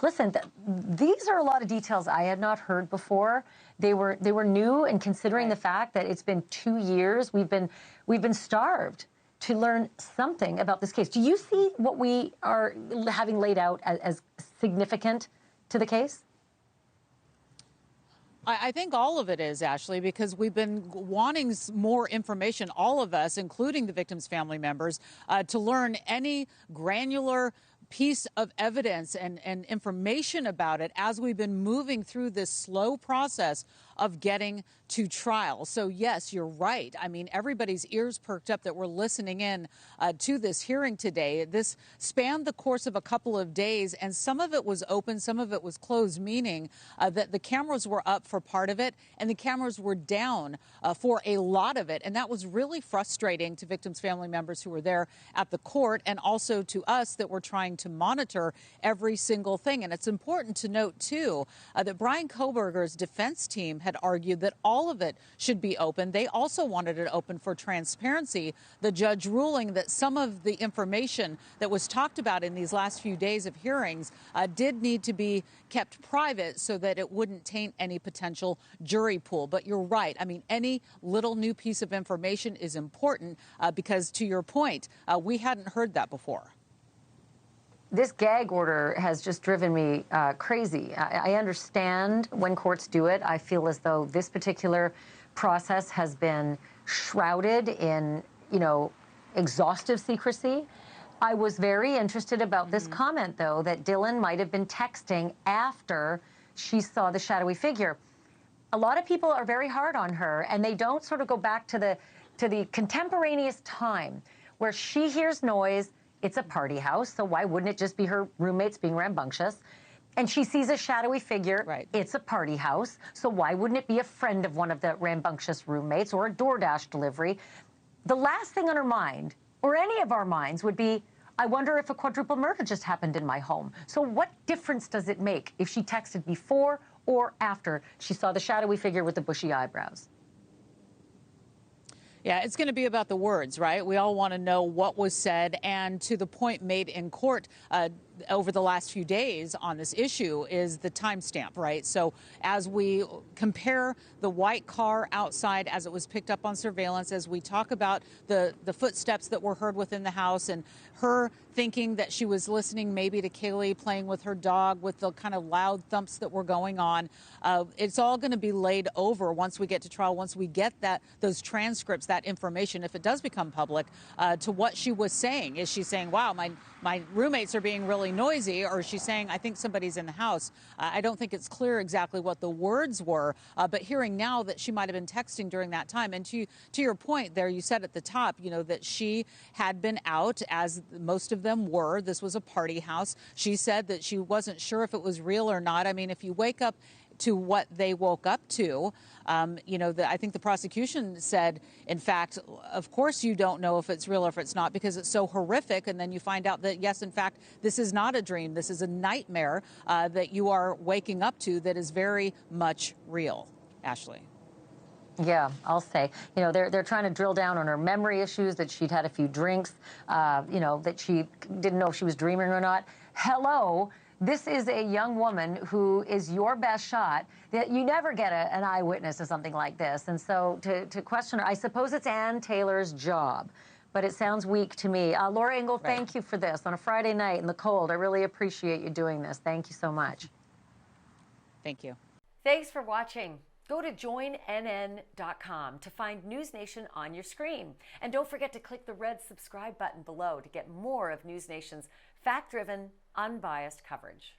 Listen, these are a lot of details I had not heard before. They were new, and considering the fact that it's been 2 years, we've been starved to learn something about this case. Do you see what we are having laid out as significant to the case? I think all of it is, Ashleigh, because we've been wanting more information, all of us, including the victims' family members, to learn any granular piece of evidence and information about it as we've been moving through this slow process of getting to trial. So, yes, you're right. I mean, everybody's ears perked up that we're listening in to this hearing today. This spanned the course of a couple of days, and some of it was open, some of it was closed, meaning that the cameras were up for part of it and the cameras were down for a lot of it. And that was really frustrating to victims' family members who were there at the court, and also to us that were trying to monitor every single thing. And it's important to note, too, that Bryan Kohberger's defense team had argued that all of it should be open. They also wanted it open for transparency. The judge ruling that some of the information that was talked about in these last few days of hearings did need to be kept private so that it wouldn't taint any potential jury pool. But you're right. I mean, any little new piece of information is important because, to your point, we hadn't heard that before. This gag order has just driven me crazy. I understand when courts do it. I feel as though this particular process has been shrouded in, exhaustive secrecy. I was very interested about this comment, though, that Dylan might have been texting after she saw the shadowy figure. A lot of people are very hard on her, and they don't sort of go back to the contemporaneous time where she hears noise. It's a party house, so why wouldn't it just be her roommates being rambunctious? And she sees a shadowy figure. Right. It's a party house, so why wouldn't it be a friend of one of the rambunctious roommates or a DoorDash delivery? The last thing on her mind, or any of our minds, would be, I wonder if a quadruple murder just happened in my home. So what difference does it make if she texted before or after she saw the shadowy figure with the bushy eyebrows? Yeah, it's going to be about the words, right? We all want to know what was said, and to the point made in court over the last few days on this issue is the timestamp, right? So as we compare the white car outside as it was picked up on surveillance, as we talk about the footsteps that were heard within the house and her thinking that she was listening maybe to Kaylee playing with her dog with the kind of loud thumps that were going on, it's all going to be laid over once we get to trial, once we get those transcripts, that information, if it does become public, to what she was saying. Is she saying, wow, my roommates are being really noisy, or is she saying, I think somebody's in the house? I don't think it's clear exactly what the words were, but hearing now that she might have been texting during that time. And to your point there, you said at the top, that she had been out, as most of them were. This was a party house. She said that she wasn't sure if it was real or not. I mean, if you wake up to what they woke up to, I think the prosecution said, in fact, of course you don't know if it's real or if it's not because it's so horrific. And then you find out that, yes, in fact, this is not a dream. This is a nightmare that you are waking up to that is very much real. Ashleigh. Yeah, I'll say. They're trying to drill down on her memory issues, that she'd had a few drinks, that she didn't know if she was dreaming or not. Hello. This is a young woman who is your best shot. That you never get an eyewitness to something like this. And so to question her, I suppose it's Ann Taylor's job, but it sounds weak to me. Laura Ingle, thank you for this on a Friday night in the cold. I really appreciate you doing this. Thank you so much. Thank you. Thanks for watching. Go to joinnn.com to find NewsNation on your screen. And don't forget to click the red subscribe button below to get more of NewsNation's fact-driven, unbiased coverage.